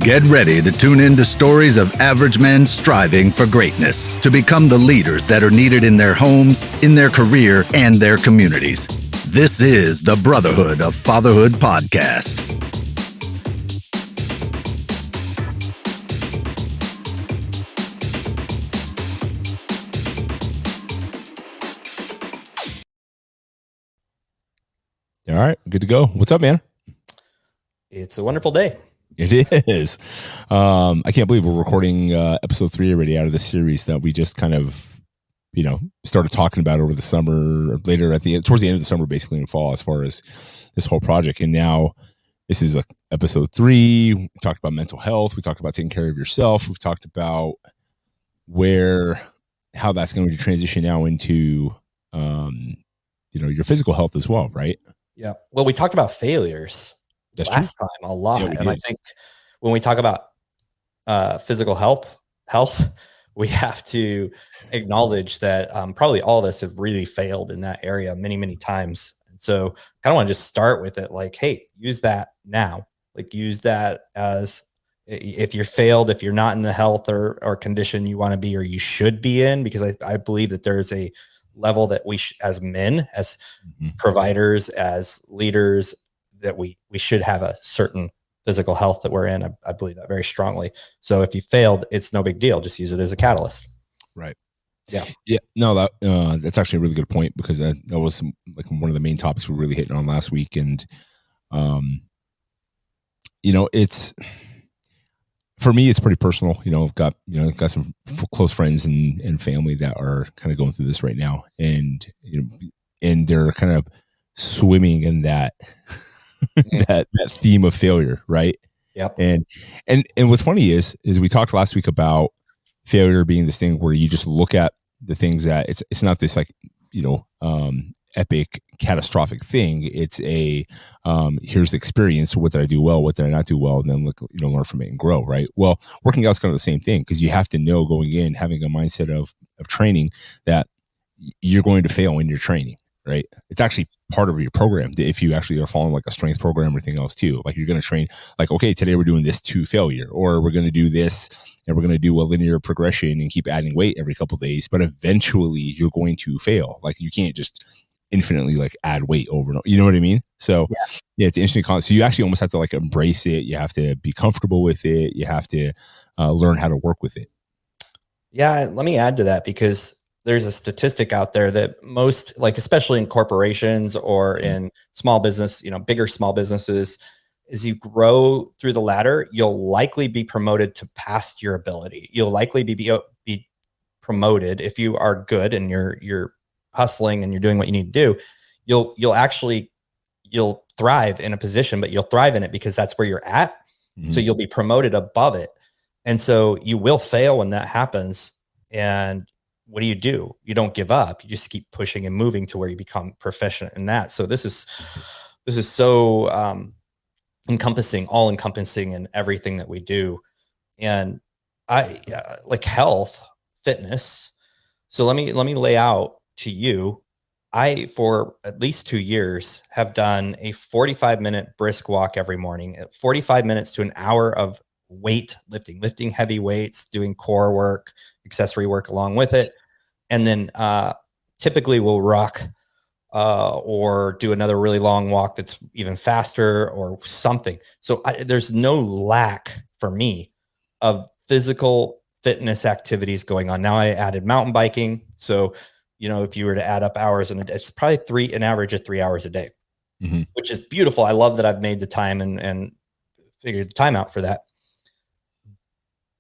Get ready to tune into stories of average men striving for greatness, to become the leaders that are needed in their homes, in their career, and their communities. This is the Brotherhood of Fatherhood podcast. All right, good to go. What's up, man? It's a wonderful day. It is. I can't believe we're recording episode 3 already out of the series that we just kind of, started talking about over the summer, or later towards the end of the summer, basically in fall, as far as this whole project. And now this is episode 3. We talked about mental health. We talked about taking care of yourself. We've talked about how that's going to transition now into, your physical health as well, right? Yeah. Well, we talked about failures last time a lot. Yeah, and I think when we talk about physical health, we have to acknowledge that probably all of us have really failed in that area many, many times. And so I kind of want to just start with it like, hey, use that now. Like, use that as if you're failed, if you're not in the health or condition you want to be or you should be in, because I believe that there's a level that we as men, as providers, as leaders, that we should have a certain physical health that we're in. I believe that very strongly. So if you failed, it's no big deal. Just use it as a catalyst. Right. Yeah. Yeah. No, that's actually a really good point, because that was like one of the main topics we were really hitting on last week. And, it's, for me, it's pretty personal. I've got some close friends and family that are kind of going through this right now, and they're kind of swimming in that that theme of failure, right? Yep. And what's funny is we talked last week about failure being this thing where you just look at the things that it's not this like epic catastrophic thing. It's a here's the experience. What did I do well? What did I not do well? And then look, learn from it and grow, right? Well, working out is kind of the same thing, because you have to know going in, having a mindset of training, that you're going to fail in your training, right? It's actually part of your program. If you actually are following like a strength program or anything else too, like you're going to train like, okay, today we're doing this to failure, or we're going to do this and we're going to do a linear progression and keep adding weight every couple of days, but eventually you're going to fail. Like, you can't just infinitely like add weight over and over. You know what I mean? So yeah, it's an interesting concept. So you actually almost have to like embrace it. You have to be comfortable with it. You have to learn how to work with it. Yeah. Let me add to that, because there's a statistic out there that most, like, especially in corporations or in small business, bigger small businesses, as you grow through the ladder, you'll likely be promoted to past your ability. You'll likely be promoted if you are good and you're hustling and you're doing what you need to do. You'll thrive in a position, but you'll thrive in it because that's where you're at. Mm-hmm. So you'll be promoted above it. And so you will fail when that happens. And what do? You don't give up. You just keep pushing and moving to where you become proficient in that. So this is so all encompassing in everything that we do. And I like health, fitness. So let me lay out to you. I, for at least 2 years, have done a 45-minute brisk walk every morning, 45 minutes to an hour of lifting heavy weights, doing core work, accessory work along with it. And then typically we'll rock or do another really long walk that's even faster or something. So there's no lack for me of physical fitness activities going on. Now I added mountain biking. So, if you were to add up hours, and it's probably an average of 3 hours a day, which is beautiful. I love that I've made the time and figured the time out for that.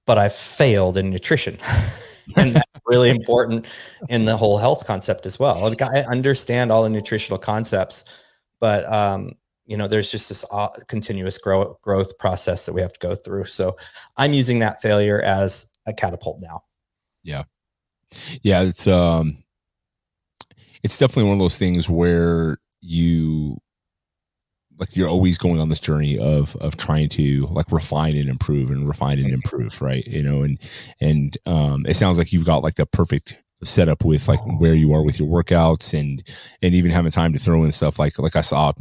But I've failed in nutrition. And that's really important in the whole health concept as well. I understand all the nutritional concepts, but there's just this continuous growth process that we have to go through. So I'm using that failure as a catapult now. Yeah. Yeah. It's definitely one of those things where you're always going on this journey of trying to like refine and improve, right? And it sounds like you've got like the perfect setup with like where you are with your workouts and even having time to throw in stuff like I saw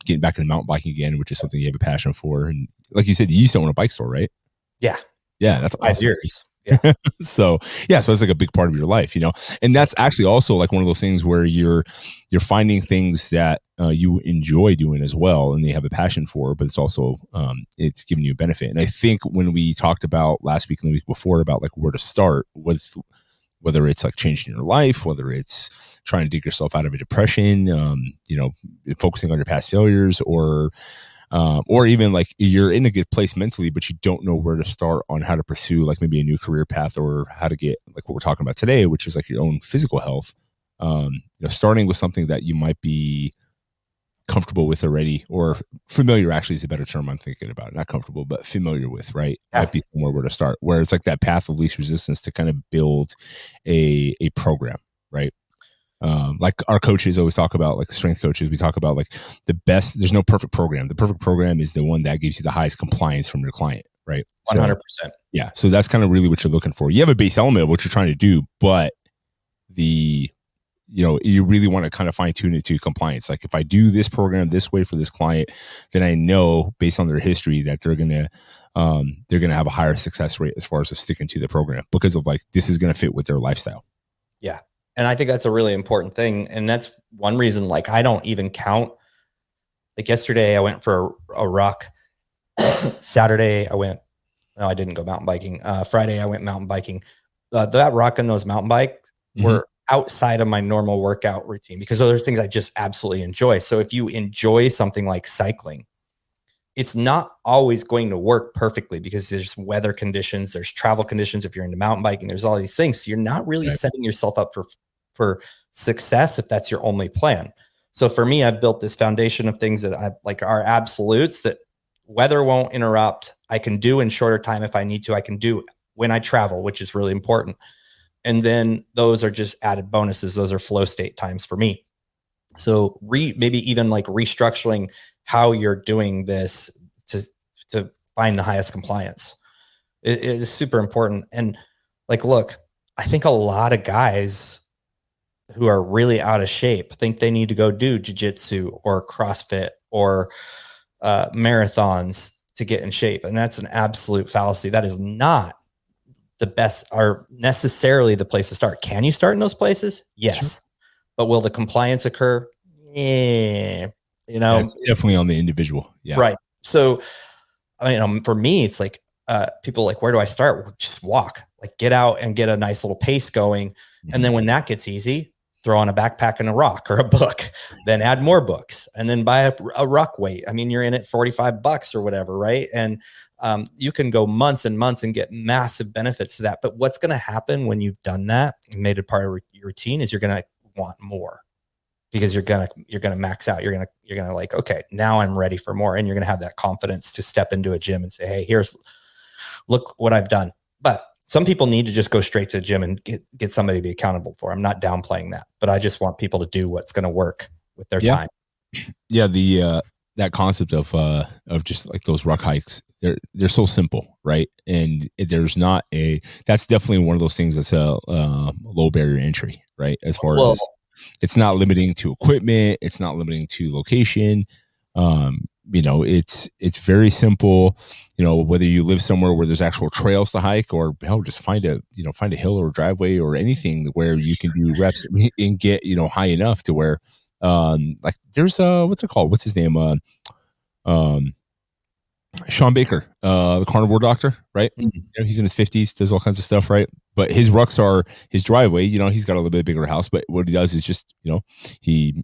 getting back into mountain biking again, which is something you have a passion for. And like you said, you used to own a bike store, right? Yeah. Yeah, that's 5 awesome. years. Yeah. So it's like a big part of your life, and that's actually also like one of those things where you're finding things that you enjoy doing as well, and they have a passion for, but it's also it's giving you a benefit. And I think when we talked about last week and the week before about like where to start with, whether it's like changing your life, whether it's trying to dig yourself out of a depression, focusing on your past failures, or even like you're in a good place mentally, but you don't know where to start on how to pursue like maybe a new career path, or how to get like what we're talking about today, which is like your own physical health. Starting with something that you might be comfortable with already, or familiar actually is a better term I'm thinking about. Not comfortable, but familiar with, right? Yeah. Might be somewhere where to start, where it's like that path of least resistance to kind of build a program, right? Like our coaches always talk about, like strength coaches, we talk about like there's no perfect program. The perfect program is the one that gives you the highest compliance from your client, right? 100%. Yeah. So that's kind of really what you're looking for. You have a base element of what you're trying to do, but you really want to kind of fine tune it to compliance. Like if I do this program this way for this client, then I know based on their history that they're going to have a higher success rate as far as sticking to the program, because of like, this is going to fit with their lifestyle. Yeah. And I think that's a really important thing. And that's one reason, like, I don't even count. Like yesterday I went for a ruck. Saturday I didn't go mountain biking. Friday I went mountain biking. That ruck and those mountain bikes were outside of my normal workout routine, because those are things I just absolutely enjoy. So if you enjoy something like cycling, it's not always going to work perfectly, because there's weather conditions, there's travel conditions. If you're into mountain biking, there's all these things. So you're not really setting yourself up for success if that's your only plan. So for me, I've built this foundation of things that I like are absolutes, that weather won't interrupt. I can do in shorter time if I need to. I can do when I travel, which is really important. And then those are just added bonuses. Those are flow state times for me. So maybe even like restructuring how you're doing this to find the highest compliance. It is super important. And like, look, I think a lot of guys who are really out of shape think they need to go do jiu-jitsu or CrossFit or marathons to get in shape. And that's an absolute fallacy. That is not the best or necessarily the place to start. Can you start in those places? Yes. Sure. But will the compliance occur? It's definitely on the individual. Yeah. Right. So, I mean, for me, it's like, people like, where do I start? Just walk, like get out and get a nice little pace going. Mm-hmm. And then when that gets easy, throw on a backpack and a rock or a book, then add more books, and then buy a ruck weight. I mean, you're in it $45 or whatever. Right. And you can go months and months and get massive benefits to that. But what's going to happen when you've done that and made it part of your routine is you're going to want more, because you're going to max out. You're going to like, okay, now I'm ready for more. And you're going to have that confidence to step into a gym and say, hey, look what I've done. But some people need to just go straight to the gym and get somebody to be accountable for. I'm not downplaying that, but I just want people to do what's going to work with their time. Yeah. That concept of just like those ruck hikes, they're so simple, right? And that's definitely one of those things that's a low barrier entry, right? As far as it's not limiting to equipment, it's not limiting to location. It's very simple. Whether you live somewhere where there's actual trails to hike, or hell, just find a hill or driveway or anything where you can do reps and get high enough to where like there's what's it called? What's his name? Sean Baker, the carnivore doctor, right? Mm-hmm. He's in his 50s, does all kinds of stuff, right? But his rucks are his driveway. He's got a little bit bigger house, but what he does is just, he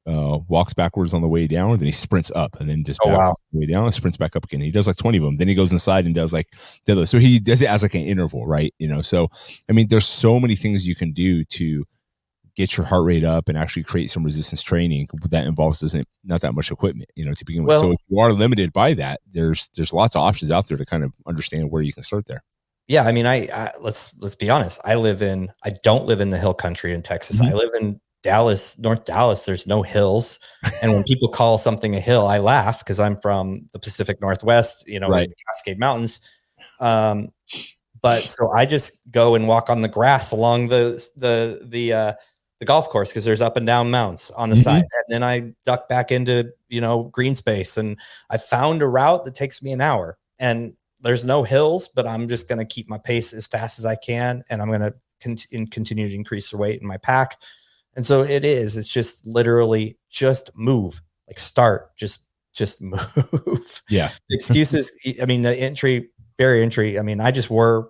walks backwards on the way down, and then he sprints up, and then just the way down and sprints back up again. He does like 20 of them. Then he goes inside and does like deadlift. So he does it as like an interval, right? So I mean, there's so many things you can do to get your heart rate up and actually create some resistance training that involves not that much equipment, to begin with. Well, so if you are limited by that, there's lots of options out there to kind of understand where you can start there. Yeah. I mean, let's be honest. I don't live in the hill country in Texas. Mm-hmm. I live in Dallas, North Dallas. There's no hills. And when people call something a hill, I laugh, because I'm from the Pacific Northwest, right. The Cascade Mountains. But so I just go and walk on the grass along the golf course, because there's up and down mounts on the side. And then I duck back into, green space, and I found a route that takes me an hour. And there's no hills, but I'm just going to keep my pace as fast as I can. And I'm going to continue to increase the weight in my pack. And so it's just literally just move, like start, just move. Yeah. The excuses. I mean, the barrier entry. I mean, I just wore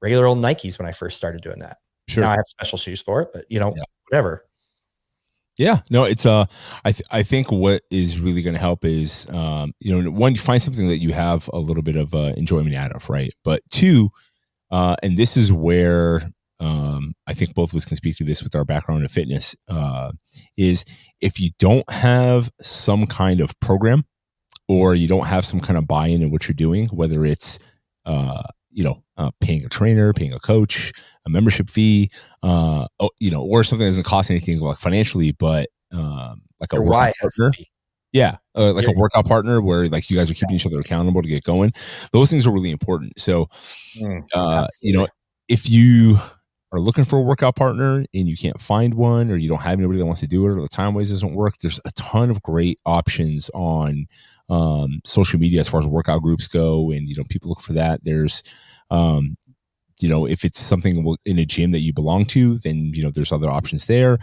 regular old Nikes when I first started doing that. Sure. Now I have special shoes for it, but whatever. Yeah, no, it's I think what is really going to help is one, you find something that you have a little bit of enjoyment out of, right? But two, and this is where I think both of us can speak to this with our background in fitness, is if you don't have some kind of program or you don't have some kind of buy-in in what you're doing, whether it's paying a trainer, paying a coach, a membership fee, or something that doesn't cost anything like financially, but like a workout partner. Yeah. A workout partner where like you guys are keeping each other accountable to get going. Those things are really important. So, if you are looking for a workout partner and you can't find one, or you don't have anybody that wants to do it, or the time-wise doesn't work, there's a ton of great options on social media as far as workout groups go. And, people look for that. There's, if it's something in a gym that you belong to, then, there's other options there.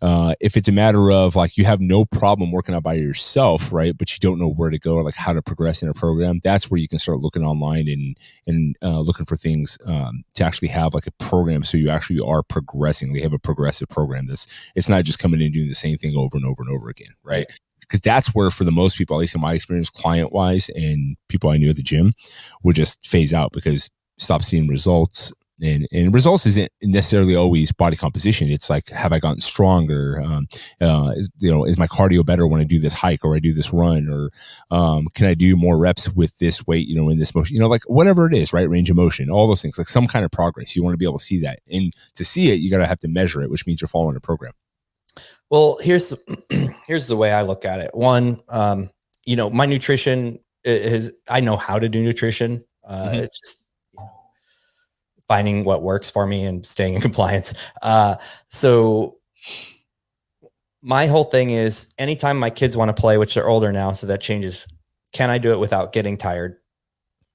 If it's a matter of like, you have no problem working out by yourself, right, but you don't know where to go or like how to progress in a program, that's where you can start looking online and looking for things to actually have like a program. So you actually are progressing. They have a progressive program. It's not just coming in and doing the same thing over and over and over again. Right. Because that's where, for the most people, at least in my experience, client wise, and people I knew at the gym, would just phase out because stop seeing results. And results isn't necessarily always body composition. It's like, have I gotten stronger? Is my cardio better when I do this hike or I do this run? Or can I do more reps with this weight, in this motion? Like whatever it is, right? Range of motion, all those things, like some kind of progress. You want to be able to see that. And to see it, you got to have to measure it, which means you're following a program. Well, here's the way I look at it. One, my nutrition I know how to do nutrition. It's just finding what works for me and staying in compliance. So my whole thing is anytime my kids want to play, which they're older now, so that changes. Can I do it without getting tired?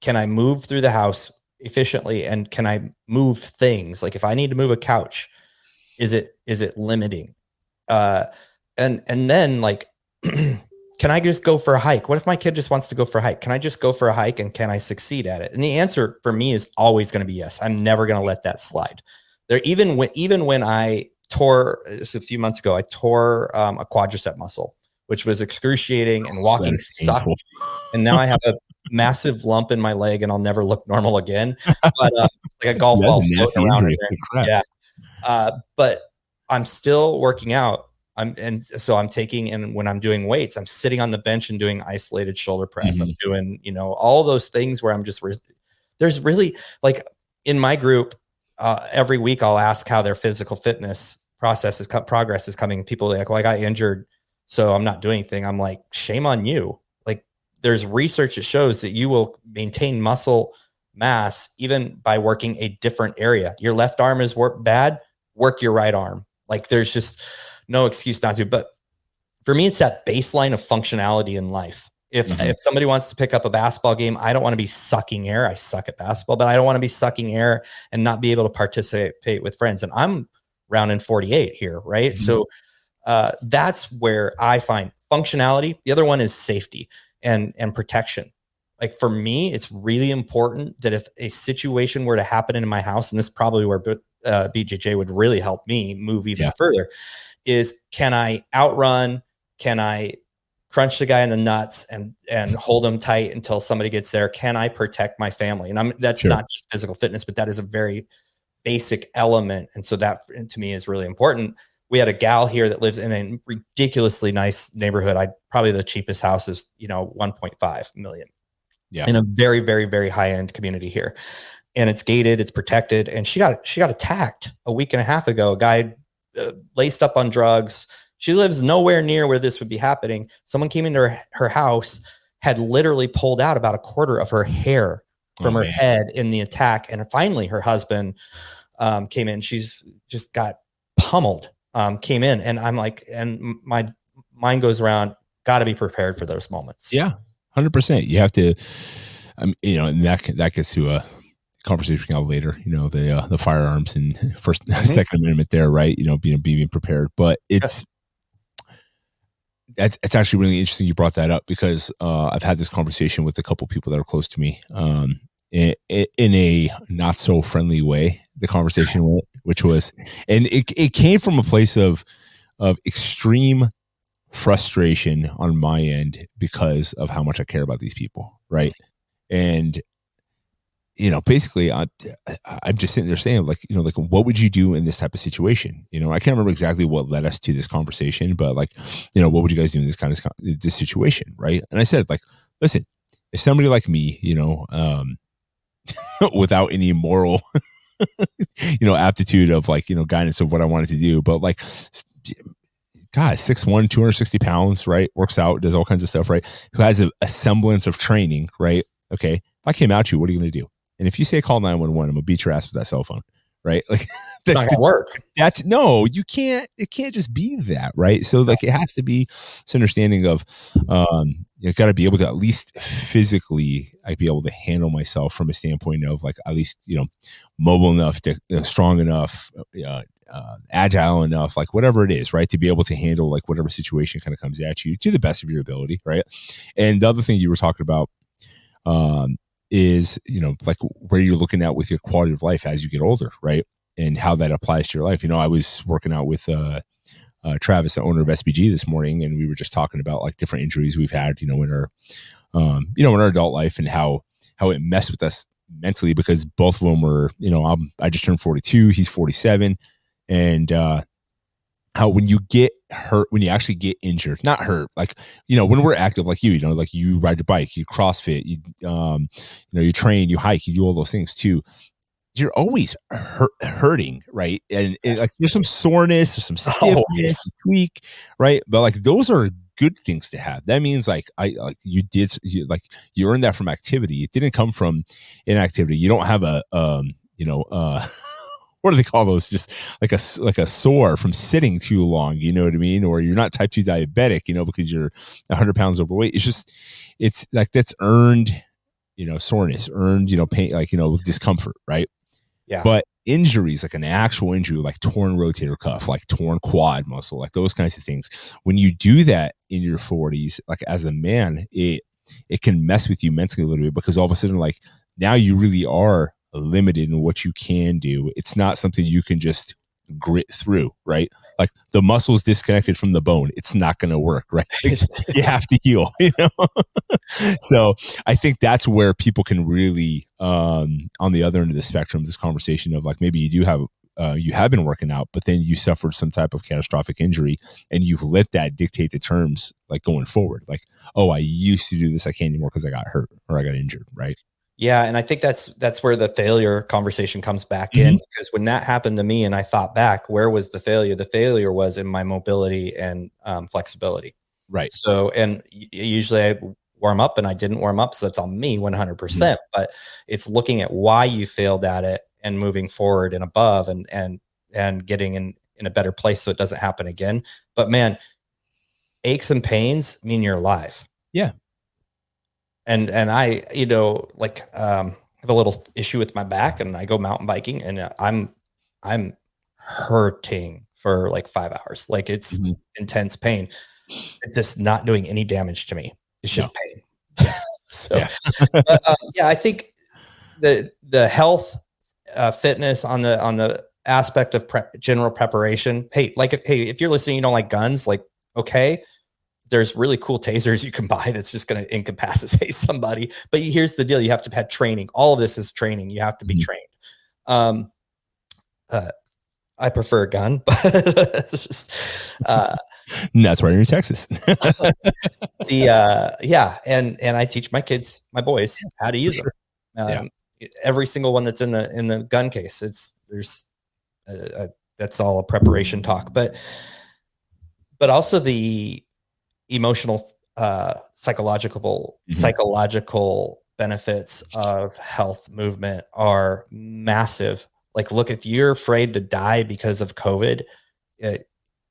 Can I move through the house efficiently? And can I move things? Like if I need to move a couch, is it limiting? And then like, can I just go for a hike? What if my kid just wants to go for a hike? Can I just go for a hike and can I succeed at it? And the answer for me is always going to be yes. I'm never going to let that slide. Even when I tore this a few months ago, I tore a quadricep muscle, which was excruciating, and walking sucked. And now I have a massive lump in my leg and I'll never look normal again. But like a golf ball floating around in there. Yeah. But I'm still working out. So I'm taking, and when I'm doing weights, I'm sitting on the bench and doing isolated shoulder press. I'm doing, all those things where I'm just, there's really like in my group, every week I'll ask how their physical fitness progress is coming. People are like, well, I got injured, so I'm not doing anything. I'm like, shame on you. Like there's research that shows that you will maintain muscle mass even by working a different area. Your left arm is bad, work your right arm. Like there's just no excuse not to. But for me, it's that baseline of functionality in life. If somebody wants to pick up a basketball game, I don't want to be sucking air. I suck at basketball, but I don't want to be sucking air and not be able to participate with friends. And I'm rounding 48 here, right? So that's where I find functionality. The other one is safety and protection. Like for me, it's really important that if a situation were to happen in my house, and this is probably where BJJ would really help me move even further, is can I outrun? Can I crunch the guy in the nuts and hold him tight until somebody gets there? Can I protect my family? And that's not just physical fitness, but that is a very basic element. And so that to me is really important. We had a gal here that lives in a ridiculously nice neighborhood. Probably the cheapest house is, 1.5 million in a very, very, very high end community here. And it's gated, it's protected. And she got attacked a week and a half ago. A guy laced up on drugs. She lives nowhere near where this would be happening. Someone came into her house, had literally pulled out about a quarter of her hair from her head in the attack. And finally her husband came in. She's just got pummeled, came in. And I'm like, and my mind goes around, got to be prepared for those moments. Yeah, 100%. You have to, and that gets to a conversation we have later, the firearms and first, Second Amendment there, right? Being prepared, but it's actually really interesting you brought that up, because I've had this conversation with a couple people that are close to me, in a not so friendly way. The conversation went, which was, and it came from a place of extreme frustration on my end because of how much I care about these people, right? And basically, I'm just sitting there saying, like, what would you do in this type of situation? I can't remember exactly what led us to this conversation, but like, what would you guys do in this kind of this situation, right? And I said, like, listen, if somebody like me, without any moral, aptitude of, like, guidance of what I wanted to do, but like, God, 6'1", 260 pounds, right? Works out, does all kinds of stuff, right? Who has a semblance of training, right? Okay, if I came out to you, what are you going to do? And if you say call 911, I'm gonna beat your ass with that cell phone, right? Like, it's not gonna work. You can't. It can't just be that, right? So, like, it has to be this understanding of, you got to be able to at least physically, be able to handle myself from a standpoint of, like, at least mobile enough, to strong enough, agile enough, like whatever it is, right, to be able to handle, like, whatever situation kind of comes at you to the best of your ability, right? And the other thing you were talking about, is, like, where you're looking at with your quality of life as you get older, right? And how that applies to your life. I was working out with Travis, the owner of SBG, this morning, and we were just talking about, like, different injuries we've had, in our in our adult life, and how it messed with us mentally, because both of them were, I just turned 42, he's 47, and how when you get hurt, when you actually get injured, not hurt, like, when we're active, like you, like, you ride your bike, you CrossFit, you train, you hike, you do all those things too. You're always hurting, right? And like, there's some soreness, there's some stiffness, tweak, right? But, like, those are good things to have. That means, like, you earned that from activity. It didn't come from inactivity. You don't have a what do they call those? Just like a sore from sitting too long, you know what I mean? Or you're not type 2 diabetic, because you're 100 pounds overweight. It's like, that's earned, soreness, earned, pain, like, discomfort, right? Yeah. But injuries, like an actual injury, like torn rotator cuff, like torn quad muscle, like those kinds of things, when you do that in your 40s, like, as a man, it can mess with you mentally a little bit, because all of a sudden, like, now you really are limited in what you can do. It's not something you can just grit through, right? Like, the muscle's disconnected from the bone. It's not going to work, right? Like, you have to heal, So I think that's where people can really, on the other end of the spectrum, this conversation of, like, maybe you have been working out, but then you suffered some type of catastrophic injury, and you've let that dictate the terms, like, going forward. Like, oh, I used to do this, I can't anymore because I got hurt or I got injured, right? Yeah. And I think that's where the failure conversation comes back in, because when that happened to me and I thought back, where was the failure? The failure was in my mobility and flexibility. Right. So, and usually I warm up, and I didn't warm up. So that's on me 100%, but it's looking at why you failed at it and moving forward and above, and getting in a better place so it doesn't happen again. But man, aches and pains mean you're alive. Yeah. And I, have a little issue with my back, and I go mountain biking, and I'm hurting for like 5 hours. Like, it's intense pain. It's just not doing any damage to me. It's just pain. Yeah. So, I think the health, fitness on the aspect of general preparation. Hey, if you're listening, you don't like guns, like, okay, there's really cool tasers you can buy that's just going to incapacitate somebody. But here's the deal. You have to have training. All of this is training. You have to be trained. I prefer a gun, but it's just, and that's why you're in Texas. And I teach my kids, my boys, how to use them. Every single one that's in the gun case, that's all a preparation talk, but also the emotional, psychological benefits of health movement are massive. Like, look, if you're afraid to die because of COVID,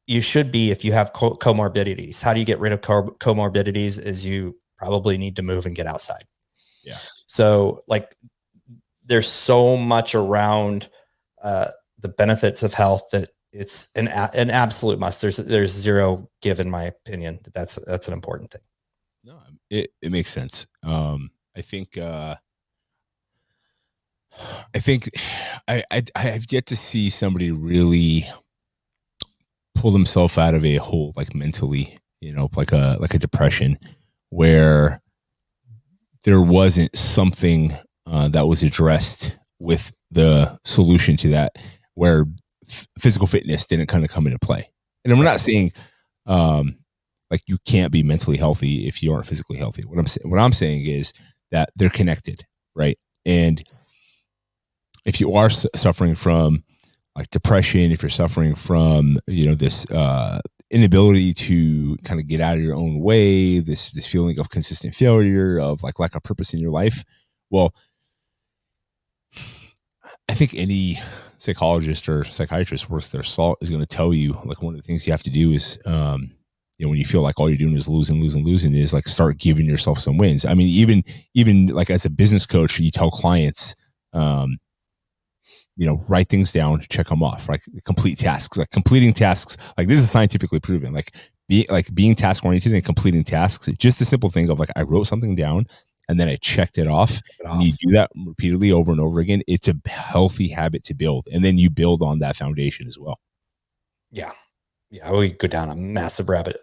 you should be if you have comorbidities. How do you get rid of comorbidities? Is you probably need to move and get outside. Yeah. So like there's so much around the benefits of health that it's an absolute must. There's zero give in my opinion that's an important thing. No, it makes sense. I think I've yet to see somebody really pull themselves out of a hole, like mentally, like a depression, where there wasn't something that was addressed with the solution to that, where physical fitness didn't kind of come into play. And I'm not saying like you can't be mentally healthy if you aren't physically healthy. What I'm saying is that they're connected, right? And if you are suffering from like depression, if you're suffering from this inability to kind of get out of your own way, this feeling of consistent failure, of like lack of purpose in your life, well, I think any psychologist or psychiatrist worth their salt is going to tell you, like, one of the things you have to do is when you feel like all you're doing is losing, is like start giving yourself some wins. I mean, even like as a business coach, you tell clients, write things down, check them off, like complete tasks, like completing tasks. Like this is scientifically proven, like being task oriented and completing tasks. Just a simple thing of like, I wrote something down and then I checked it off. And you do that repeatedly over and over again. It's a healthy habit to build. And then you build on that foundation as well. Yeah. Yeah. We go down a massive rabbit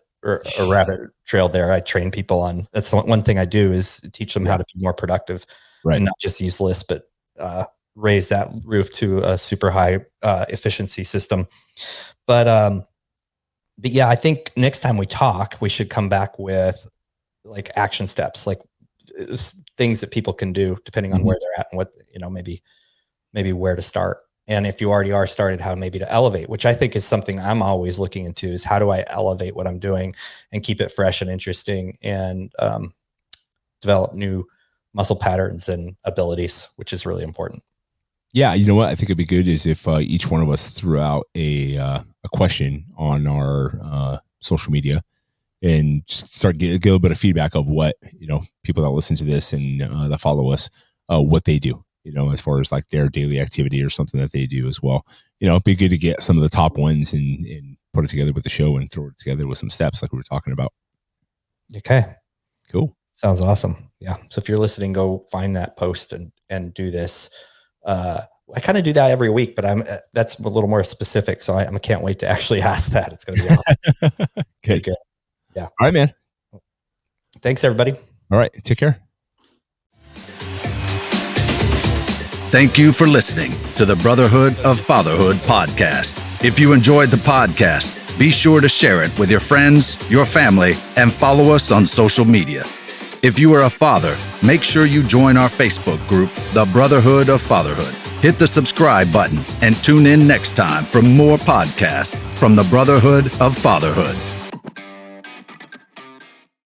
trail there. I train people on, that's one thing I do is teach them how to be more productive, right? And not just use lists, but raise that roof to a super high efficiency system. But yeah, I think next time we talk, we should come back with like action steps, like things that people can do depending on where they're at and what, maybe where to start. And if you already are started, how maybe to elevate, which I think is something I'm always looking into, is how do I elevate what I'm doing and keep it fresh and interesting and develop new muscle patterns and abilities, which is really important. Yeah, you know what I think it'd be good is if each one of us threw out a question on our social media and start get a little bit of feedback of what people that listen to this and that follow us, what they do, as far as like their daily activity or something that they do as well. It'd be good to get some of the top ones and put it together with the show and throw it together with some steps like we were talking about. Okay, cool. Sounds awesome. Yeah. So if you're listening, go find that post and do this. I kind of do that every week, but that's a little more specific. So I can't wait to actually ask that. It's going to be awesome. Good. Yeah. All right, man. Thanks, everybody. All right. Take care. Thank you for listening to the Brotherhood of Fatherhood podcast. If you enjoyed the podcast, be sure to share it with your friends, your family, and follow us on social media. If you are a father, make sure you join our Facebook group, the Brotherhood of Fatherhood. Hit the subscribe button and tune in next time for more podcasts from the Brotherhood of Fatherhood.